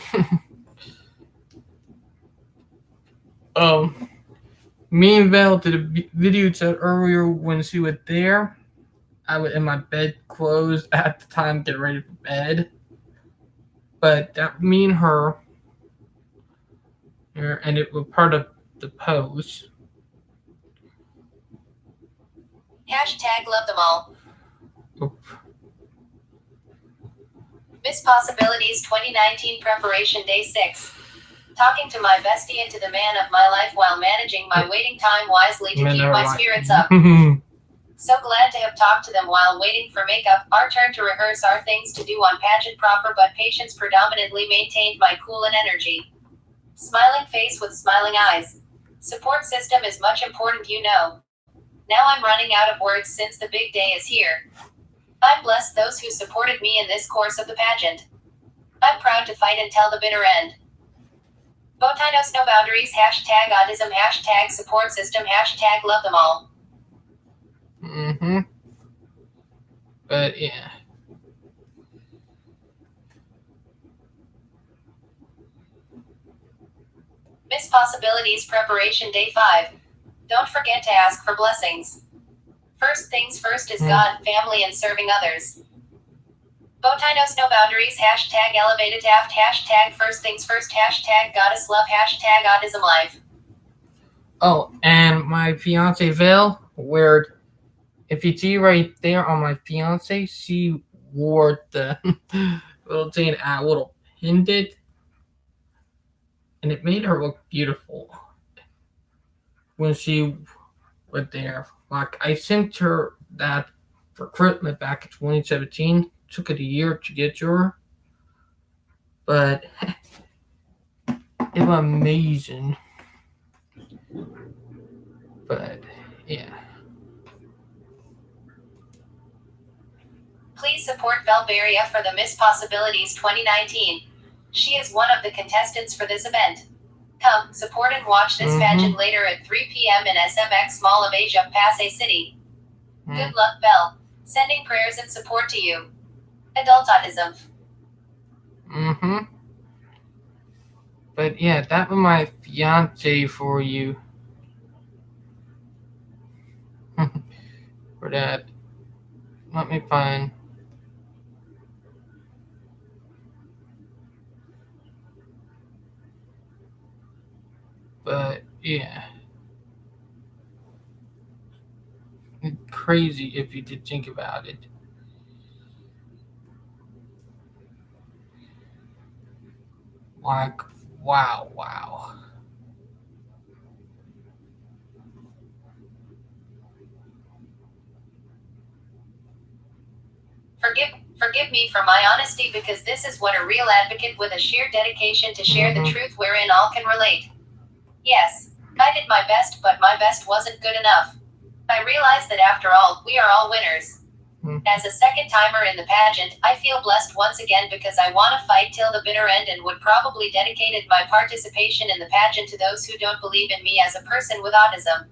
[SPEAKER 1] Me and Val did a video chat earlier when she was there. I was in my bed clothes at the time, getting ready for bed. but that me and her, and it was part of the post.
[SPEAKER 2] Hashtag love them all.
[SPEAKER 1] Oop.
[SPEAKER 2] Miss Possibilities 2019 Preparation Day 6. Talking to my bestie into the man of my life while managing my waiting time wisely to
[SPEAKER 1] Men
[SPEAKER 2] keep
[SPEAKER 1] are
[SPEAKER 2] my
[SPEAKER 1] like-
[SPEAKER 2] spirits up. So glad to have talked to them while waiting for makeup. Our turn to rehearse our things to do on pageant proper, but patience predominantly maintained my cool and energy. Smiling face with smiling eyes. Support system is much important, you know. Now I'm running out of words since the big day is here. I'm blessed those who supported me in this course of the pageant. I'm proud to fight until the bitter end. Bowtie knows no boundaries. Hashtag autism. Hashtag support system. Hashtag love them all.
[SPEAKER 1] But yeah.
[SPEAKER 2] Miss Possibilities Preparation Day 5. Don't forget to ask for blessings. First things first is God, family, and serving others. Bowtie knows no boundaries. Hashtag elevated Taft. Hashtag first things first. Hashtag goddess love. Hashtag autism life.
[SPEAKER 1] Oh, and my fiance Val, where if you see right there on my fiance, she wore the little thing a little pendant, and it made her look beautiful when she was there. Like I sent her that for Christmas back in 2017. Took it a year to get to her, but it was amazing. But yeah.
[SPEAKER 2] Please support Valberia for the Miss Possibilities 2019. She is one of the contestants for this event. Come, support and watch this pageant later at 3 p.m. in SMX Mall of Asia, Pasay City. Good luck, Belle. Sending prayers and support to you. Adult Autism.
[SPEAKER 1] But yeah, that was my fiance for you. For that. Let me find. But yeah. It's crazy if you did think about it. Like, wow.
[SPEAKER 2] Forgive me for my honesty, because this is what a real advocate with a sheer dedication to share the truth wherein all can relate. Yes, I did my best, but my best wasn't good enough. I realized that after all, we are all winners. As a second timer in the pageant, I feel blessed once again because I want to fight till the bitter end and would probably dedicated my participation in the pageant to those who don't believe in me as a person with autism.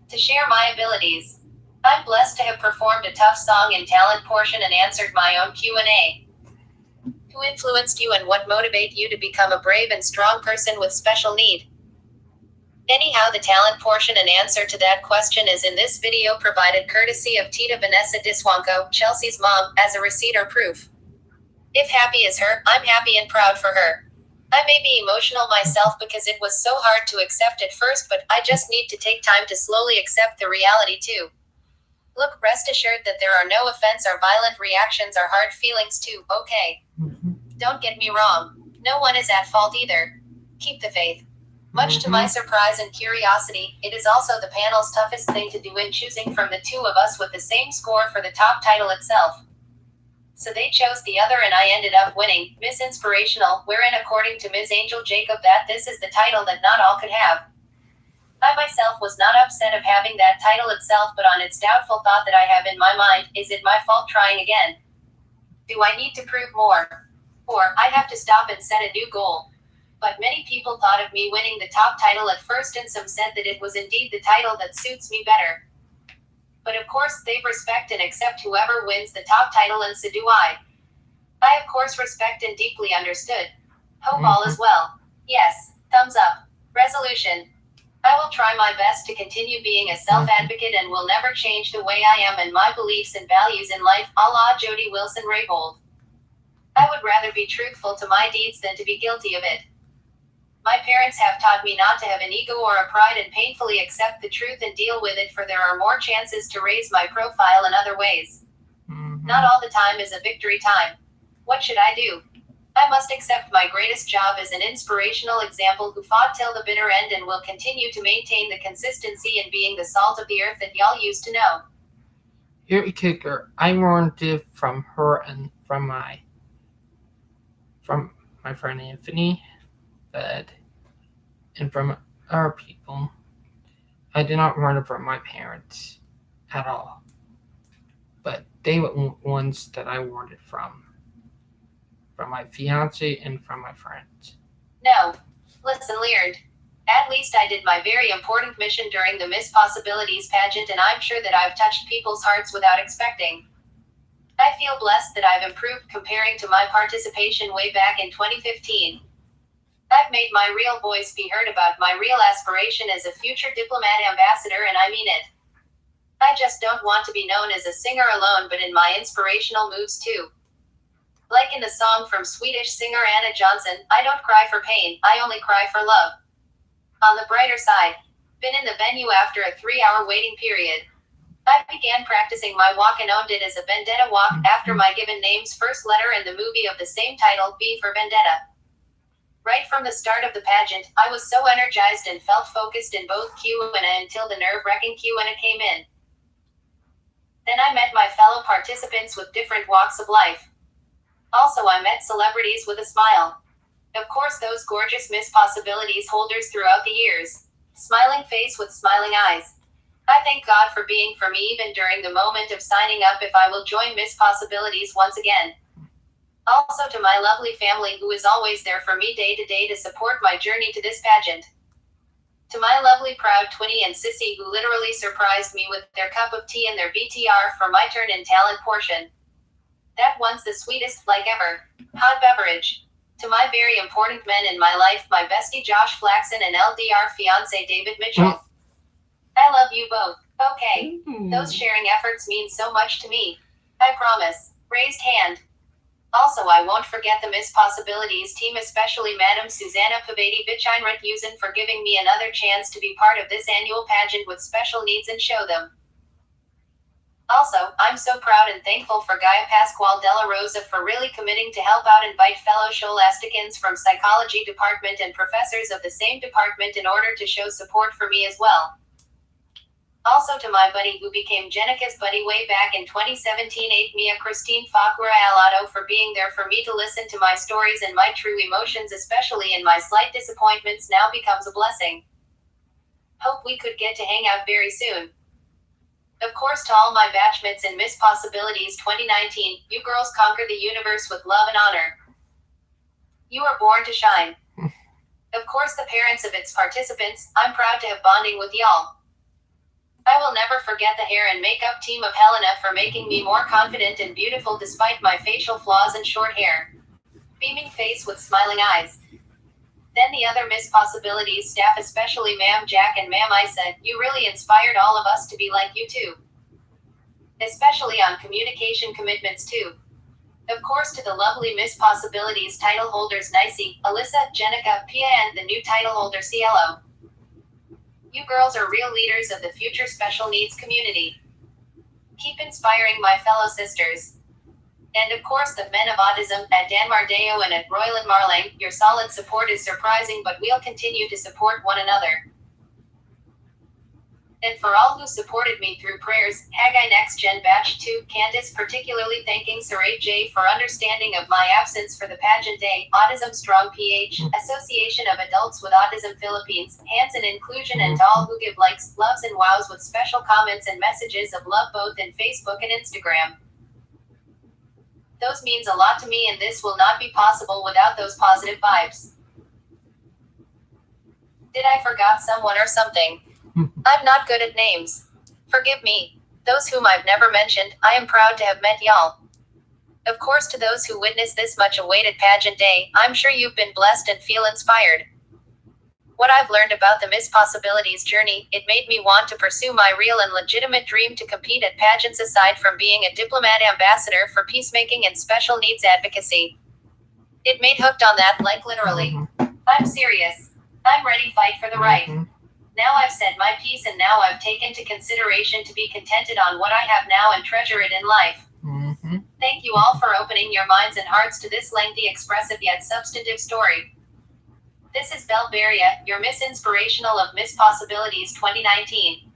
[SPEAKER 2] To share my abilities. I'm blessed to have performed a tough song in talent portion and answered my own Q&A. Who influenced you and what motivate you to become a brave and strong person with special need? Anyhow, the talent portion and answer to that question is in this video, provided courtesy of Tita Vanessa Diswanko, Chelsea's mom, as a receipt or proof. If happy is her, I'm happy and proud for her. I may be emotional myself because it was so hard to accept at first, but I just need to take time to slowly accept the reality too. Look, rest assured that there are no offense or violent reactions or hard feelings too, okay? Don't get me wrong. No one is at fault either. Keep the faith. Much to my surprise and curiosity, it is also the panel's toughest thing to do in choosing from the two of us with the same score for the top title itself. So they chose the other and I ended up winning, Miss Inspirational, wherein according to Ms. Angel Jacob that this is the title that not all could have. I myself was not upset of having that title itself, but on its doubtful thought that I have in my mind, is it my fault trying again? Do I need to prove more? Or, I have to stop and set a new goal. But many people thought of me winning the top title at first, and some said that it was indeed the title that suits me better. But of course they respect and accept whoever wins the top title, and so do I. I of course respect and deeply understood. Hope all is well. Yes, thumbs up. Resolution. I will try my best to continue being a self-advocate and will never change the way I am and my beliefs and values in life, a la Jody Wilson-Raybould. I would rather be truthful to my deeds than to be guilty of it. My parents have taught me not to have an ego or a pride and painfully accept the truth and deal with it, for there are more chances to raise my profile in other ways. Not all the time is a victory time. What should I do? I must accept my greatest job as an inspirational example who fought till the bitter end and will continue to maintain the consistency in being the salt of the earth that y'all used to know.
[SPEAKER 1] Here, kicker. I learned it from her and from my friend Anthony, but and from other people. I did not learn it from my parents at all, but they were ones that I learned it from my fiance and from my friends.
[SPEAKER 2] No. Listen, Leard. At least I did my very important mission during the Miss Possibilities pageant, and I'm sure that I've touched people's hearts without expecting. I feel blessed that I've improved comparing to my participation way back in 2015. I've made my real voice be heard about my real aspiration as a future diplomat ambassador, and I mean it. I just don't want to be known as a singer alone, but in my inspirational moods too. Like in the song from Swedish singer Anna Johnson, I don't cry for pain, I only cry for love. On the brighter side, been in the venue after a 3-hour waiting period. I began practicing my walk and owned it as a Vendetta walk after my given name's first letter and the movie of the same title, V for Vendetta. Right from the start of the pageant, I was so energized and felt focused in both Q and A until the nerve-wracking Q and A came in. Then I met my fellow participants with different walks of life. Also, I met celebrities with a smile. Of course, those gorgeous Miss Possibilities holders throughout the years. Smiling face with smiling eyes. I thank God for being for me even during the moment of signing up if I will join Miss Possibilities once again. Also to my lovely family who is always there for me day to day to support my journey to this pageant. To my lovely proud Twinnie and Sissy who literally surprised me with their cup of tea and their BTR for my turn in talent portion. That one's the sweetest, like ever. Hot beverage. To my very important men in my life, my bestie Josh Flaxen and LDR fiance David Mitchell. I love you both. Okay. Those sharing efforts mean so much to me. I promise. Raised hand. Also, I won't forget the Miss Possibilities team, especially Madam Susanna Pavati Bicheinrut-Usen for giving me another chance to be part of this annual pageant with special needs and show them. Also, I'm so proud and thankful for Gaia Pascual Della Rosa for really committing to help out, invite fellow Scholasticans from psychology department and professors of the same department in order to show support for me as well. Also to my buddy who became Jenica's buddy way back in 2017, Mia Christine Fakura Alado for being there for me to listen to my stories and my true emotions, especially in my slight disappointments, now becomes a blessing. Hope we could get to hang out very soon. Of course, to all my batchmates in Miss Possibilities 2019, you girls conquer the universe with love and honor. You are born to shine. Of course, the parents of its participants, I'm proud to have bonding with y'all. I will never forget the hair and makeup team of Helena for making me more confident and beautiful despite my facial flaws and short hair. Beaming face with smiling eyes. Then the other Miss Possibilities staff, especially Ma'am Jack and Ma'am Isa, you really inspired all of us to be like you too. Especially on communication commitments too. Of course, to the lovely Miss Possibilities title holders Nicey, Alyssa, Jenica, Pia and the new title holder Cielo. You girls are real leaders of the future special needs community. Keep inspiring my fellow sisters. And of course the men of autism, at Dan Mardeo and at Royland Marlang, your solid support is surprising, but we'll continue to support one another. And for all who supported me through prayers, Haggai Next Gen Batch 2, Candace, particularly thanking Saray J for understanding of my absence for the pageant day, Autism Strong PH, Association of Adults with Autism Philippines, Hands and Inclusion, and to all who give likes, loves and wows with special comments and messages of love both in Facebook and Instagram. Those means a lot to me, and this will not be possible without those positive vibes. Did I forgot someone or something? I'm not good at names. Forgive me. Those whom I've never mentioned, I am proud to have met y'all. Of course, to those who witnessed this much awaited pageant day, I'm sure you've been blessed and feel inspired. What I've learned about the Miss Possibilities journey, it made me want to pursue my real and legitimate dream to compete at pageants aside from being a diplomat ambassador for peacemaking and special needs advocacy. It made hooked on that, like literally. I'm serious. I'm ready fight for the right. Now I've said my piece and now I've taken to consideration to be contented on what I have now and treasure it in life. Thank you all for opening your minds and hearts to this lengthy, expressive yet substantive story. This is Belberia, your Miss Inspirational of Miss Possibilities 2019.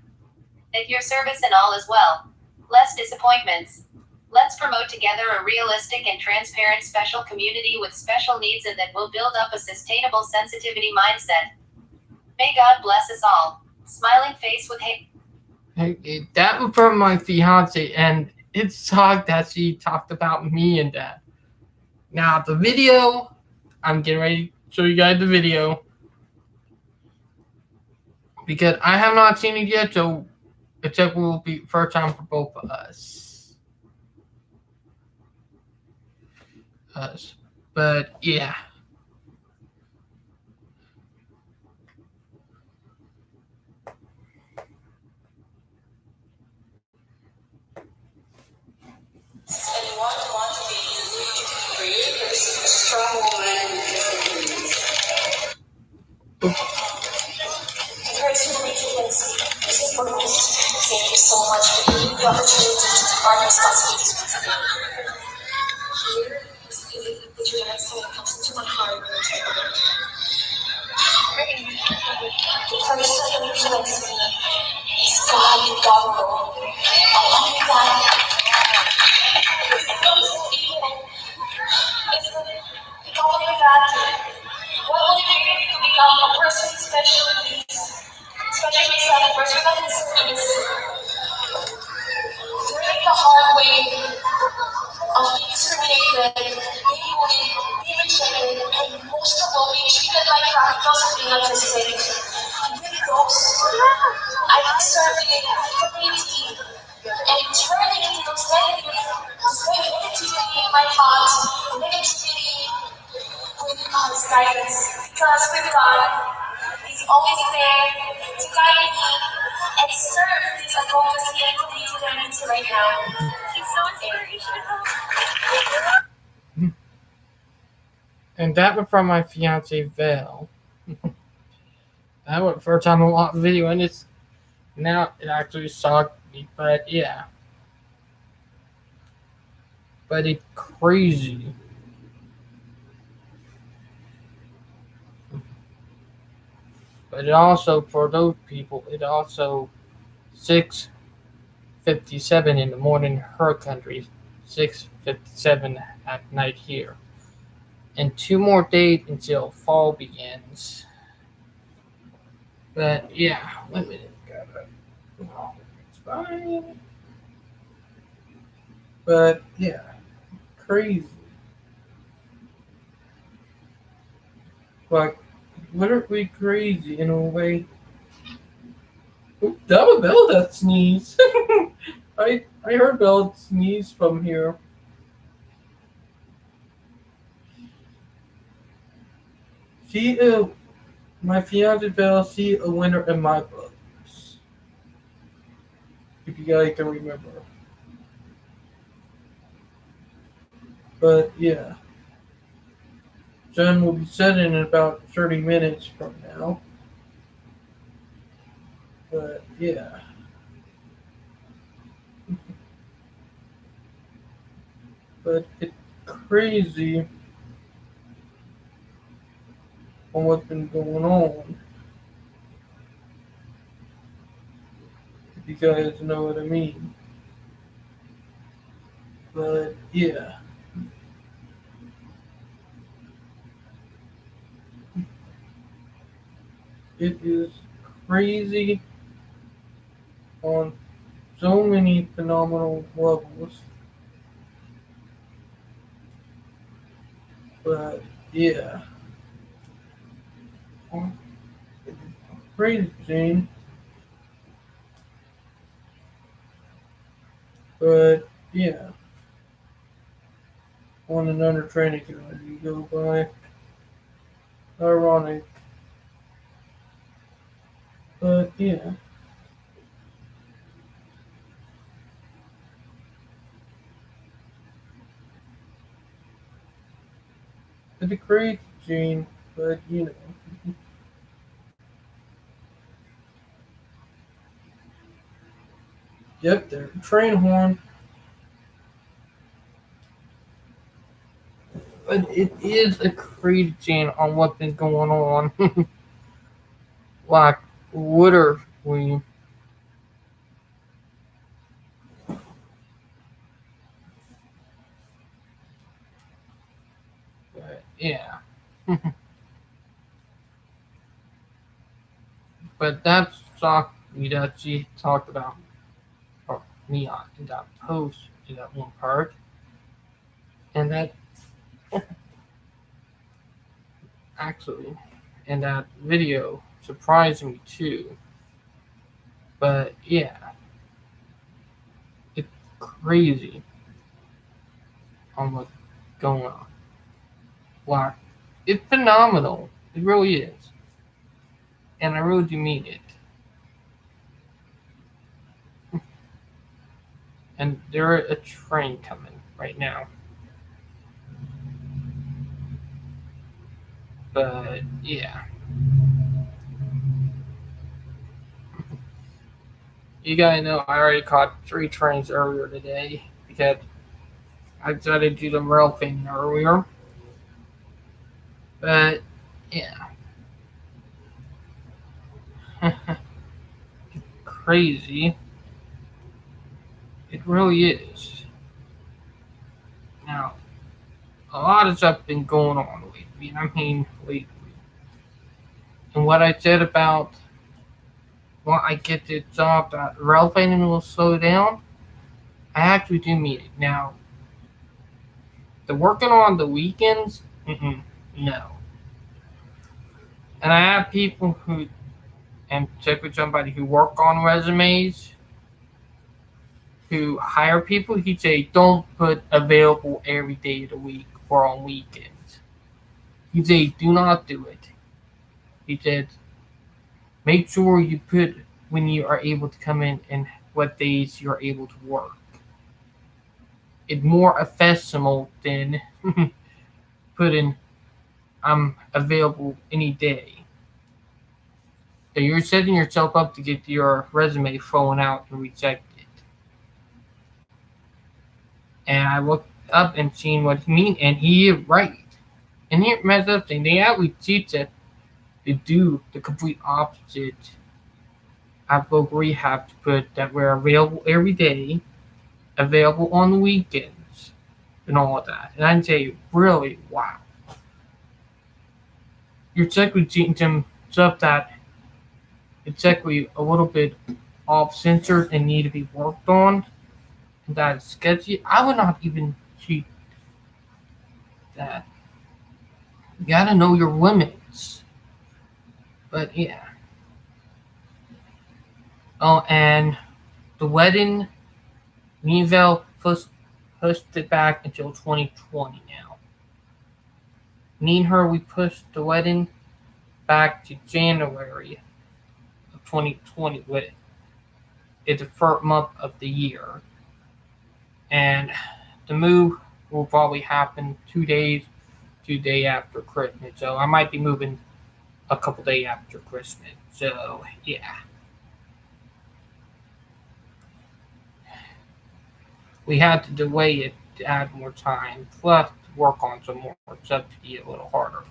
[SPEAKER 2] At your service and all is well. Less disappointments. Let's promote together a realistic and transparent special community with special needs and that will build up a sustainable sensitivity mindset. May God bless us all. Smiling face with hate.
[SPEAKER 1] That was from my fiance, and it sucked that she talked about me and that. Now the video, I'm getting ready to show you guys the video because I have not seen it yet, so it will be first time for both of us. But yeah.
[SPEAKER 4] And want to be brave, a strong woman. Congratulations, this is for me. Thank you so much for giving me the opportunity to find responsibilities with you. Here is the dreams that comes into my heart when I take a look. The person that influenced me is God and God alone. And only God is the most evil. It's the only that what will it take to become a person with special needs? Especially myself, a person that is learning the hard way of being discriminated, being bullied, being rejected, and most of all, being treated like crap because of being autistic. It really goes. I observing community and turning into those negativity in my heart, negativity with God's guidance. Because with God, He's always there to guide me and serve this advocacy and community that I'm into right now. He's so inspirational.
[SPEAKER 1] And that was from my fiance Val. That was the first time I watched the video, and it's now it actually sucked me, but yeah. But it's crazy. But it also, for those people, it also 6:57 in the morning in her country, 6:57 at night here, and 2 more days until fall begins. But yeah, let me. It's fine. But yeah, crazy. Like, literally crazy in a way. Oop, that was Belle that sneeze. I heard Belle sneeze from here. She is my fiance Belle. She a winner in my books. If you guys can remember. But yeah, Jen will be setting in about 30 minutes from now. But yeah, but it's crazy on what's been going on. If you guys know what I mean. But yeah, it is crazy on so many phenomenal levels. But yeah, crazy thing. But yeah, on another training you go by. Ironic. But yeah. It's a crazy gene, but Yep, there's a train horn. But it is a crazy gene on what's been going on. Like, literally, but yeah. But that's something that she talked about, or me on in that post, in that one part. And that actually, in that video, surprised me too. But yeah, it's crazy on what's going on. Like, it's phenomenal. It really is. And I really do mean it. And there's a train coming right now. But yeah, you gotta know I already caught 3 trains earlier today because I decided to do the rail thing earlier. But yeah, crazy. It really is. Now, a lot of stuff been going on lately. I mean, lately. And what I said about when I get the job that rail fading will slow down, I actually do mean it. Now, the working on the weekends, no. And I have people who, and check with somebody who work on resumes, who hire people, he'd say, don't put available every day of the week or on weekends. He'd say, do not do it. He said, make sure you put when you are able to come in and what days you're able to work. It's more effective than putting I'm available any day. So you're setting yourself up to get your resume thrown out and rejected. And I looked up and seen what he mean, and he is right. And here messed up thing, they actually teach it to do the complete opposite. At local rehab to put that we're available every day, available on the weekends, and all of that. And I'd say, really, wow. You're technically teaching them stuff that it's technically a little bit off censored and need to be worked on. And that is sketchy. I would not even cheat that. You gotta know your limits. But yeah. Oh, and the wedding, Nivelle pushed it back until 2020 now. Me and her, we pushed the wedding back to January of 2020. With it's the first month of the year, and the move will probably happen 2 days, 2 day after Christmas. So I might be moving a couple days after Christmas. So yeah, we had to delay it to add more time, plus to work on some more stuff to be a little harder.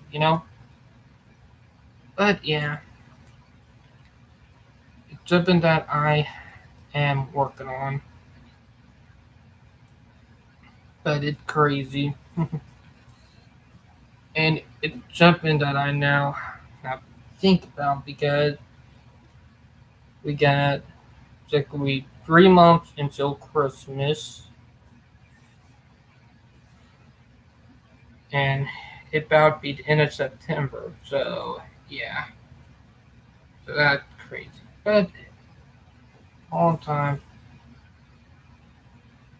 [SPEAKER 1] But yeah, it's something that I am working on. But it's crazy. And it's something that I now have to think about because we got basically 3 months until Christmas, and it about to be the end of September. So yeah, so that's crazy, but all the time.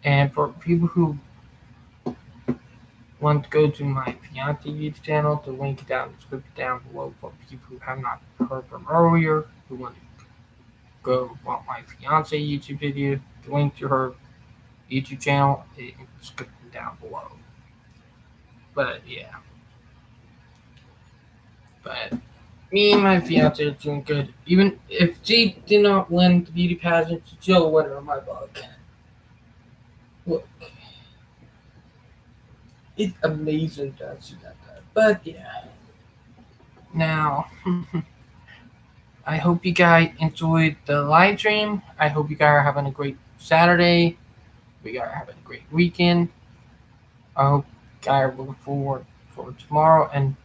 [SPEAKER 1] And for people who want to go to my fiance YouTube channel, the link down description down below for people who have not heard from earlier, who want to go watch my fiance YouTube video, the link to her YouTube channel is down below. But yeah, But me and my fiance are doing good. Even if she did not win the beauty pageant, she's still a winner in my book. Look, it's amazing that she got that. But yeah. Now, I hope you guys enjoyed the live stream. I hope you guys are having a great Saturday. We are having a great weekend. I hope you guys are looking forward for tomorrow and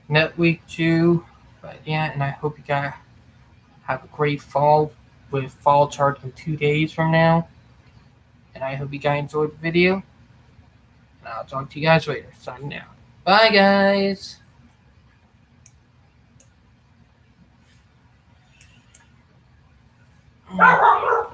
[SPEAKER 1] next week too. But yeah, and I hope you guys have a great fall with fall chart in 2 days from now. And I hope you guys enjoyed the video. And I'll talk to you guys later. Signing out. Bye guys.